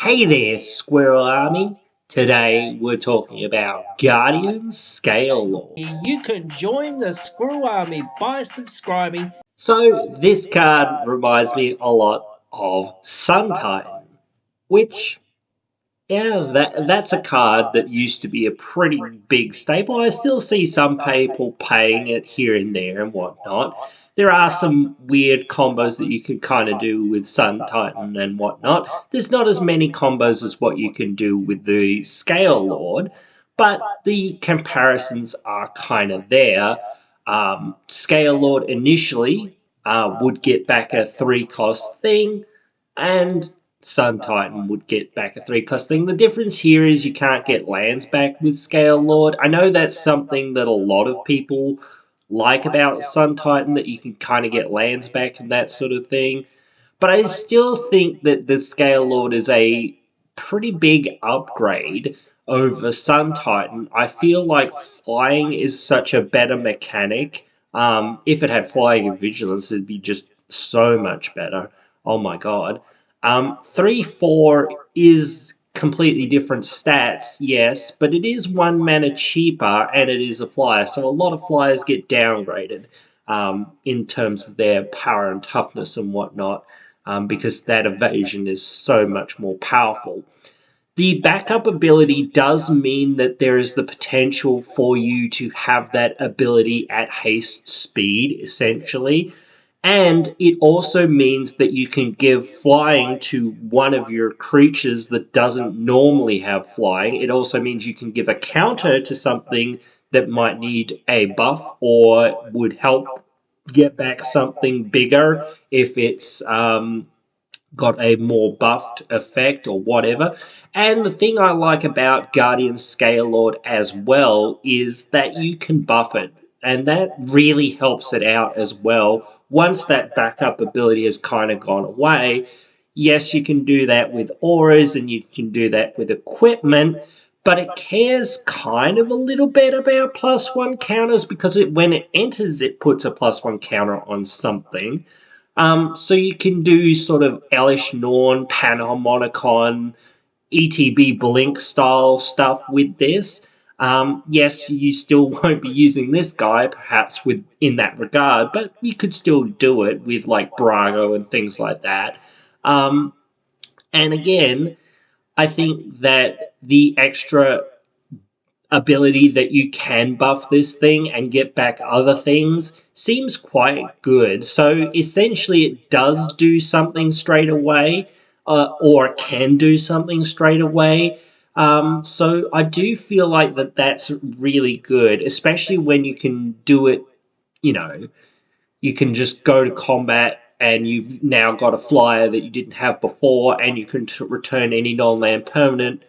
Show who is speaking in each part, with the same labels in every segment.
Speaker 1: Hey there, Squirrel Army. Today we're talking about Guardian Scale Law.
Speaker 2: You can join the Squirrel Army by subscribing.
Speaker 1: So, this card reminds me a lot of Sun Titan, which, that's a card that used to be a pretty big staple. I still see some people paying it here and there and whatnot. There are some weird combos that you can kind of do with Sun Titan and whatnot. There's not as many combos as what you can do with the Scale Lord, but the comparisons are kind of there. Scale Lord initially would get back a 3-cost thing, and Sun Titan would get back a 3-cost thing. The difference here is you can't get lands back with Scale Lord. I know that's something that a lot of people like about Sun Titan, that you can kind of get lands back and that sort of thing. But I still think that the Scale Lord is a pretty big upgrade over Sun Titan. I feel like flying is such a better mechanic. If it had flying and vigilance, it'd be just so much better. Oh my god. 3-4 is completely different stats, yes, but it is 1 mana cheaper and it is a flyer, so a lot of flyers get downgraded in terms of their power and toughness and whatnot, because that evasion is so much more powerful. The backup ability does mean that there is the potential for you to have that ability at haste speed, essentially. And it also means that you can give flying to one of your creatures that doesn't normally have flying. It also means you can give a counter to something that might need a buff or would help get back something bigger if it's got a more buffed effect or whatever. And the thing I like about Guardian Scale Lord as well is that you can buff it. And that really helps it out as well. Once that backup ability has kind of gone away, yes, you can do that with auras and you can do that with equipment, but it cares kind of a little bit about +1 counters because when it enters, it puts a +1 counter on something. So you can do sort of Elish Norn, Panharmonicon, ETB Blink style stuff with this. Yes, you still won't be using this guy, perhaps in that regard, but you could still do it with like Brago and things like that. And again, I think that the extra ability that you can buff this thing and get back other things seems quite good. So essentially it does do something straight away, or can do something straight away. So I do feel like that's really good, especially when you can do it, you can just go to combat and you've now got a flyer that you didn't have before, and you can return any non-land permanent.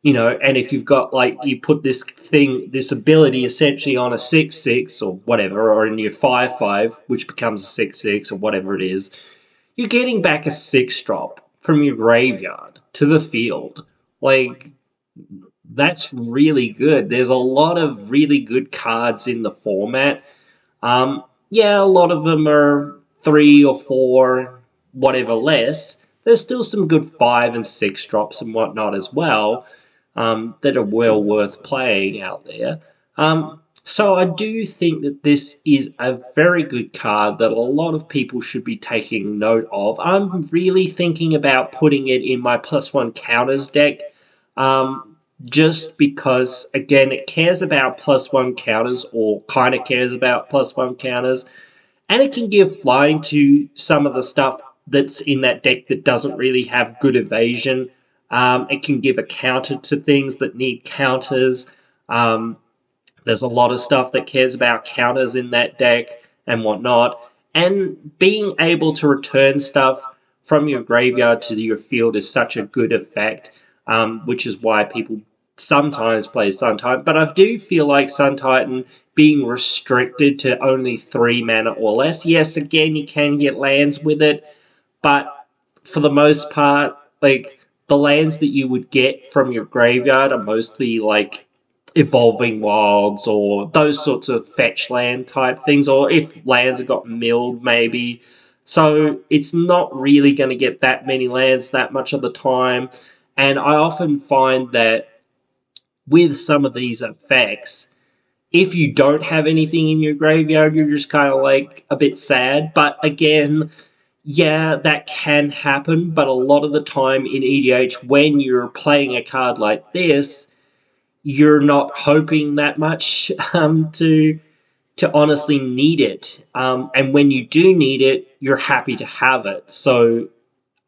Speaker 1: And if you've got, like, you put this ability essentially on a 6/6 or whatever, or in your 5/5, which becomes a 6/6 or whatever it is, you're getting back a 6-drop from your graveyard to the field. Like, that's really good. There's a lot of really good cards in the format. Yeah, a lot of them are 3 or 4, whatever less. There's still some good 5 and 6 drops and whatnot as well, that are well worth playing out there. So I do think that this is a very good card that a lot of people should be taking note of. I'm really thinking about putting it in my +1 counters deck, just because, again, it cares about +1 counters, or kind of cares about +1 counters, and it can give flying to some of the stuff that's in that deck that doesn't really have good evasion. It can give a counter to things that need counters. There's a lot of stuff that cares about counters in that deck and whatnot. And being able to return stuff from your graveyard to your field is such a good effect, which is why people sometimes play Sun Titan. But I do feel like Sun Titan being restricted to only 3 mana or less. Yes, again, you can get lands with it, but for the most part, like, the lands that you would get from your graveyard are mostly like Evolving Wilds or those sorts of fetch land type things, or if lands have got milled, maybe. So it's not really going to get that many lands that much of the time. And I often find that with some of these effects, if you don't have anything in your graveyard, you're just kind of like a bit sad. But again, yeah, that can happen. But a lot of the time in EDH, when you're playing a card like this, you're not hoping that much to honestly need it. And when you do need it, you're happy to have it. So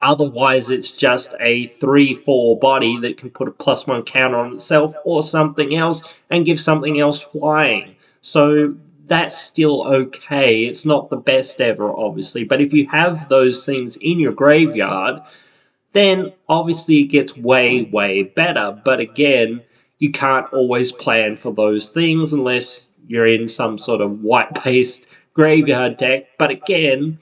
Speaker 1: otherwise, it's just a 3/4 body that can put a +1 counter on itself or something else and give something else flying. So that's still okay. It's not the best ever, obviously. But if you have those things in your graveyard, then obviously it gets way, way better. But again, you can't always plan for those things unless you're in some sort of white-based graveyard deck. But again,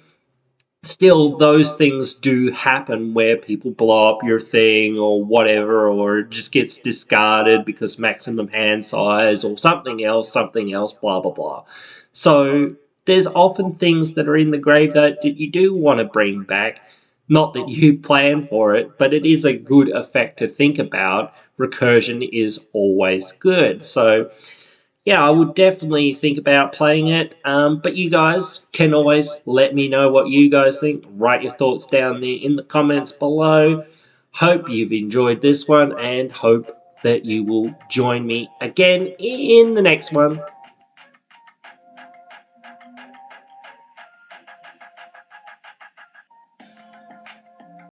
Speaker 1: still, those things do happen where people blow up your thing or whatever, or it just gets discarded because maximum hand size or something else, blah, blah, blah. So there's often things that are in the grave that you do want to bring back. Not that you plan for it, but it is a good effect to think about. Recursion is always good. So yeah, I would definitely think about playing it. But you guys can always let me know what you guys think. Write your thoughts down there in the comments below. Hope you've enjoyed this one and hope that you will join me again in the next one.